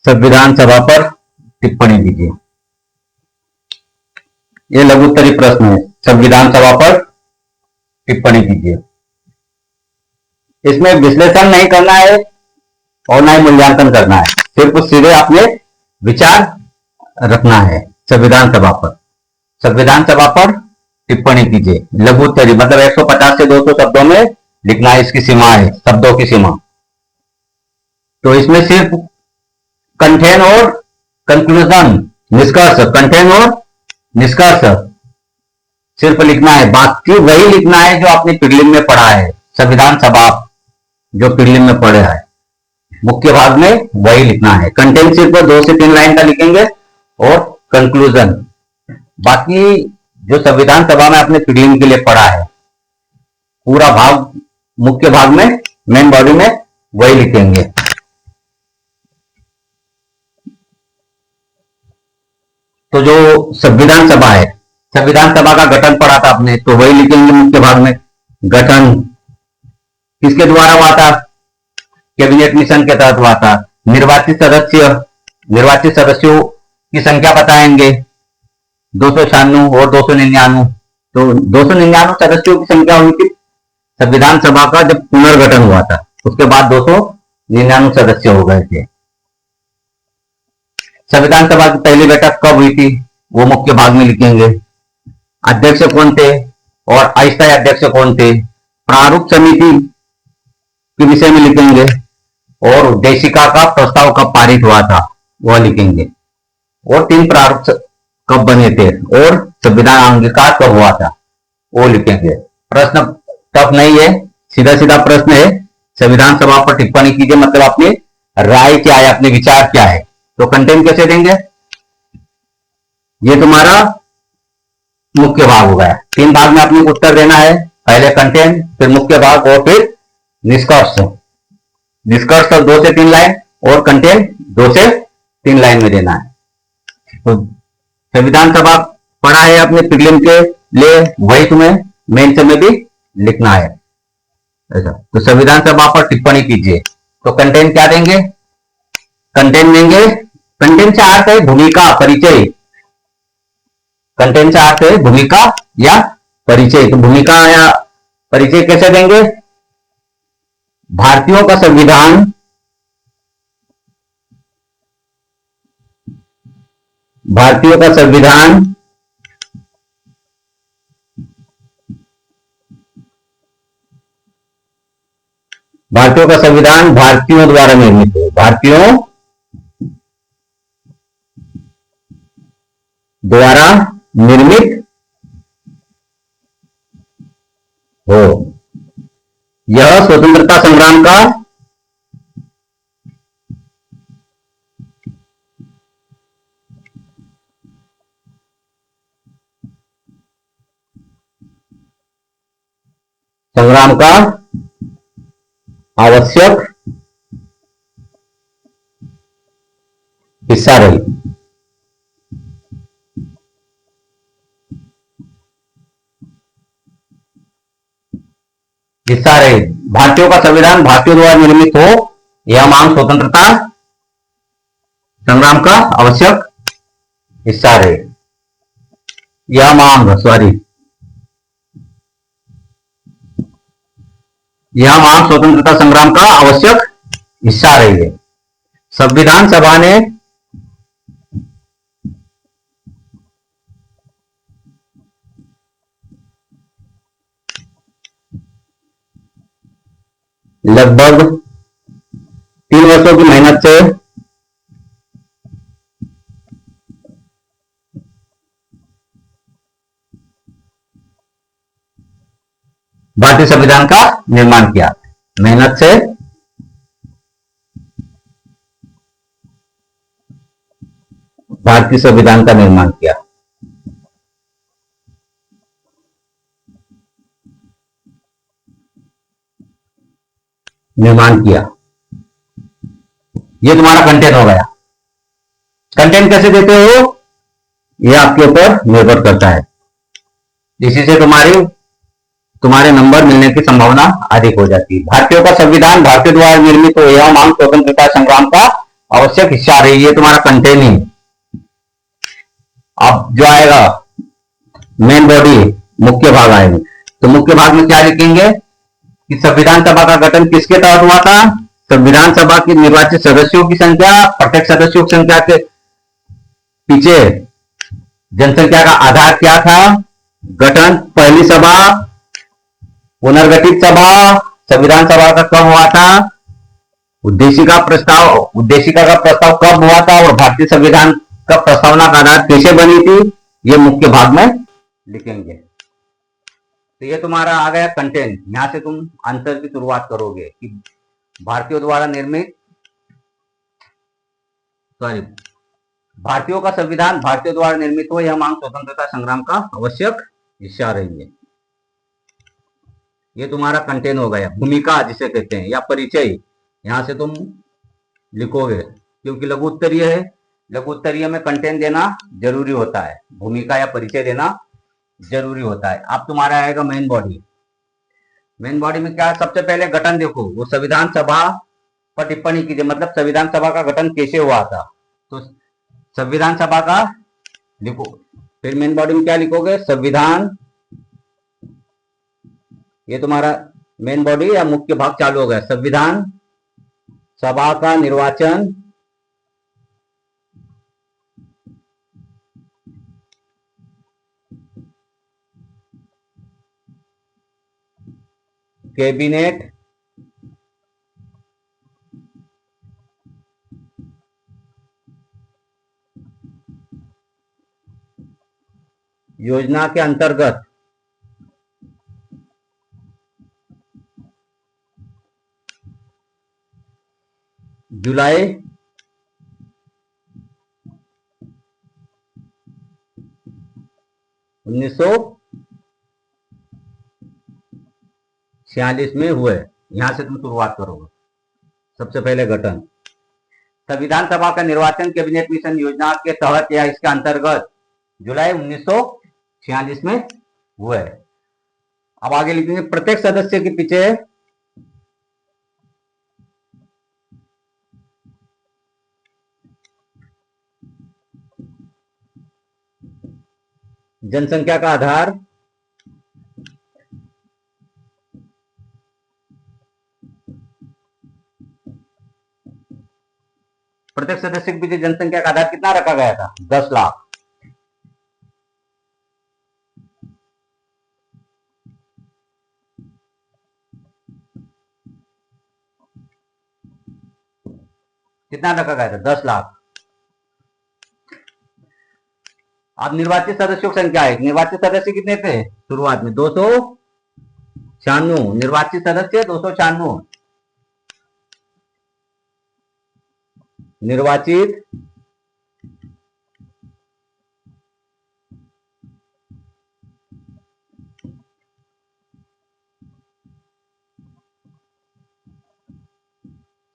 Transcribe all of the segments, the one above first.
संविधान सभा पर टिप्पणी दीजिए। ये लघु उत्तरीय प्रश्न है। संविधान सभा पर टिप्पणी कीजिए। इसमें विश्लेषण नहीं करना है और ना ही मूल्यांकन करना है, सिर्फ सीधे अपने विचार रखना है। संविधान सभा पर टिप्पणी कीजिए। लघु उत्तरीय मतलब 150 से 200 शब्दों में लिखना है। इसकी सीमा है, शब्दों की सीमा। तो इसमें सिर्फ कंटेन और कंक्लूजन, निष्कर्ष, कंटेन और निष्कर्ष सिर्फ लिखना है। बाकी वही लिखना है जो आपने प्रीलिम में पढ़ा है। संविधान सभा जो प्रीलिम में पढ़ा है, मुख्य भाग में वही लिखना है। कंटेंट सिर्फ 2 से 3 लाइन का लिखेंगे और कंक्लूजन बाकी जो संविधान सभा में आपने प्रीलिम के लिए पढ़ा है, पूरा भाग मुख्य भाग में, मेन बॉडी में वही लिखेंगे। तो जो संविधान सभा है, संविधान सभा का गठन पढ़ा था आपने, तो वही लिखेंगे मुख्य भाग में। गठन किसके द्वारा हुआ था? कैबिनेट मिशन के तहत हुआ था। निर्वाचित सदस्यों की संख्या बताएंगे 296 और 299। तो 299 सदस्यों की संख्या हुई थी संविधान सभा का जब पुनर्गठन हुआ था। उसके बाद 299 सदस्य हो गए थे। संविधान सभा की पहली बैठक कब हुई थी, वो मुख्य भाग में लिखेंगे। अध्यक्ष कौन थे और अस्थायी अध्यक्ष कौन थे। प्रारूप समिति के विषय में लिखेंगे और उद्देशिका का प्रस्ताव कब पारित हुआ था वह लिखेंगे। और 3 प्रारूप कब बने थे और संविधान अंगीकार कब हुआ था वो लिखेंगे। प्रश्न टफ नहीं है, सीधा सीधा प्रश्न है। संविधान सभा पर टिप्पणी कीजिए मतलब अपनी राय क्या है, अपने विचार क्या है। तो कंटेंट कैसे देंगे? ये तुम्हारा मुख्य भाग हो गया। 3 भाग में आपने उत्तर देना है। पहले कंटेंट, फिर मुख्य भाग और फिर निष्कर्ष। निष्कर्ष 2 से 3 लाइन और कंटेंट 2 से 3 लाइन में देना है। तो संविधान सभा पढ़ा है अपने प्रीलिम के लिए, वही तुम्हें मेंस में भी लिखना है। ऐसा तो संविधान सभा पर टिप्पणी कीजिए। तो कंटेंट क्या देंगे? कंटेंट देंगे, कंटेंट से अर्थ है भूमिका, परिचय। कंटेंट से अर्थ है भूमिका या परिचय। तो भूमिका या परिचय कैसे देंगे? भारतीयों का संविधान भारतीयों का संविधान भारतीयों द्वारा निर्मित है। भारतीयों द्वारा निर्मित हो। यह स्वतंत्रता संग्राम का आवश्यक हिस्सा रही। भारतीयों का संविधान भारतीयों द्वारा निर्मित हो, यह मांग स्वतंत्रता संग्राम का आवश्यक हिस्सा रहे। यह मांग स्वतंत्रता संग्राम का आवश्यक हिस्सा रही है। संविधान सभा ने लगभग 3 वर्षों की मेहनत से भारतीय संविधान का निर्माण किया। मेहनत से भारतीय संविधान का निर्माण किया। ये तुम्हारा कंटेंट हो गया। कंटेंट कैसे देते हो ये आपके ऊपर निर्भर करता है। इसी से तुम्हारे नंबर मिलने की संभावना अधिक हो जाती है। भारतीयों का संविधान भारतीयों द्वारा निर्मित हो, यह मांग स्वतंत्रता संग्राम का आवश्यक हिस्सा रही, ये तुम्हारा कंटेनिंग। अब जो आएगा मेन बॉडी, मुख्य भाग आएंगे। तो मुख्य भाग में क्या लिखेंगे कि संविधान सभा का गठन किसके तहत हुआ था? संविधान सभा की निर्वाचित सदस्यों की संख्या, प्रत्येक सदस्यों की संख्या के पीछे जनसंख्या का आधार क्या था? गठन, पहली सभा, पुनर्गठित सभा, संविधान सभा का कब हुआ था, उद्देशिका का प्रस्ताव कब हुआ था, और भारतीय संविधान का प्रस्तावना का आधार कैसे बनी थी, ये मुख्य भाग में लिखेंगे। तो ये तुम्हारा आ गया कंटेंट। यहां से तुम आंसर की शुरुआत करोगे कि भारतीयों द्वारा निर्मित, सॉरी, भारतीयों का संविधान भारतीयों द्वारा निर्मित हो, यह मांग स्वतंत्रता संग्राम का आवश्यक हिस्सा रही है। ये तुम्हारा कंटेंट हो गया। भूमिका जिसे कहते हैं या परिचय, यहां से तुम लिखोगे क्योंकि लघु उत्तरीय है। लघु उत्तरीय में कंटेंट देना जरूरी होता है, भूमिका या परिचय देना जरूरी होता है। अब तुम्हारा आएगा मेन बॉडी। मेन बॉडी में क्या, सबसे पहले गठन देखो, वो संविधान सभा पर टिप्पणी कीजिए, मतलब संविधान सभा का गठन कैसे हुआ था, तो संविधान सभा का लिखो। फिर मेन बॉडी में क्या लिखोगे, संविधान, ये तुम्हारा मेन बॉडी या मुख्य भाग चालू हो गया। संविधान सभा का निर्वाचन कैबिनेट योजना के अंतर्गत जुलाई 1946 में हुए। यहां से तुम शुरुआत करोगे। सबसे पहले गठन, संविधान सभा का निर्वाचन कैबिनेट मिशन योजना के तहत या इसके अंतर्गत जुलाई 1946 में हुए। अब आगे लिखेंगे, प्रत्येक सदस्य के पीछे जनसंख्या का आधार प्रत्येक सदस्य के पीछे जनसंख्या का आधार कितना रखा गया था? 10 लाख। कितना रखा गया था? 10 लाख। अब निर्वाचित सदस्यों की संख्या है। निर्वाचित सदस्य कितने थे शुरुआत में? 296। निर्वाचित सदस्य 296। निर्वाचित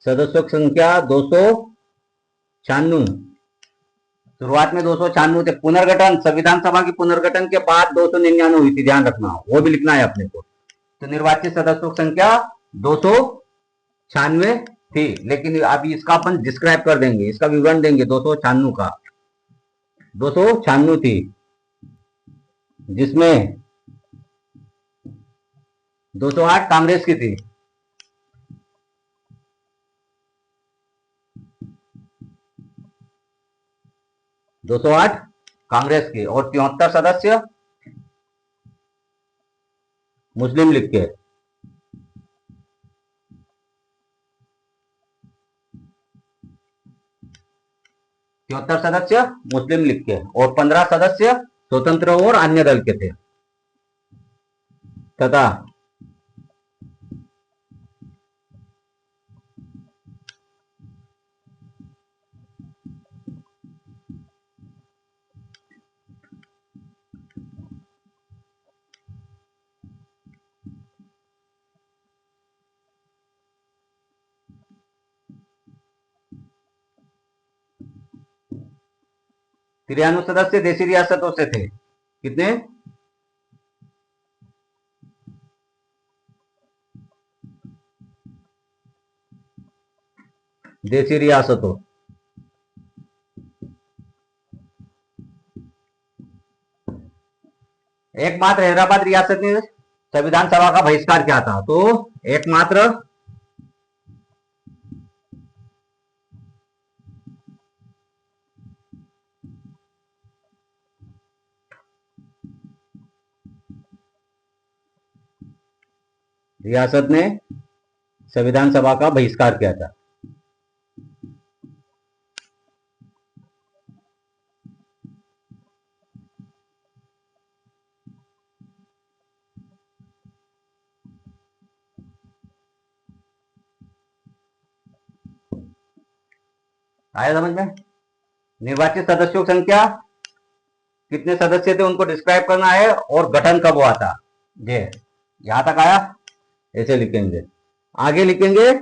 सदस्यों की संख्या 296। शुरुआत में 296 थे। पुनर्गठन, संविधान सभा की पुनर्गठन के बाद 299 हुई थी, ध्यान रखना, वो भी लिखना है अपने को। तो निर्वाचित सदस्यों की संख्या 296 थी, लेकिन अभी इसका अपन डिस्क्राइब कर देंगे, इसका विवरण देंगे 296 का। 296 थी, जिसमें 208 कांग्रेस की थी। दो सौ आठ कांग्रेस के और 73 सदस्य मुस्लिम लीग के। 73 सदस्य मुस्लिम लीग के और 15 सदस्य स्वतंत्र और अन्य दल के थे। तथा 93 सदस्य देशी रियासतों से थे। कितने? देशी रियासतों। एकमात्र हैदराबाद रियासत ने संविधान सभा का बहिष्कार किया था, तो एकमात्र रियासत ने संविधान सभा का बहिष्कार किया था। आया समझ में? निर्वाचित सदस्यों की संख्या, कितने सदस्य थे उनको डिस्क्राइब करना है, और गठन कब हुआ था। ये यहां तक आया, ऐसे लिखेंगे। आगे लिखेंगे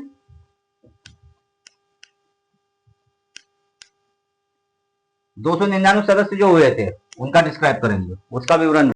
299 सदस्य जो हुए थे उनका डिस्क्राइब करेंगे, उसका विवरण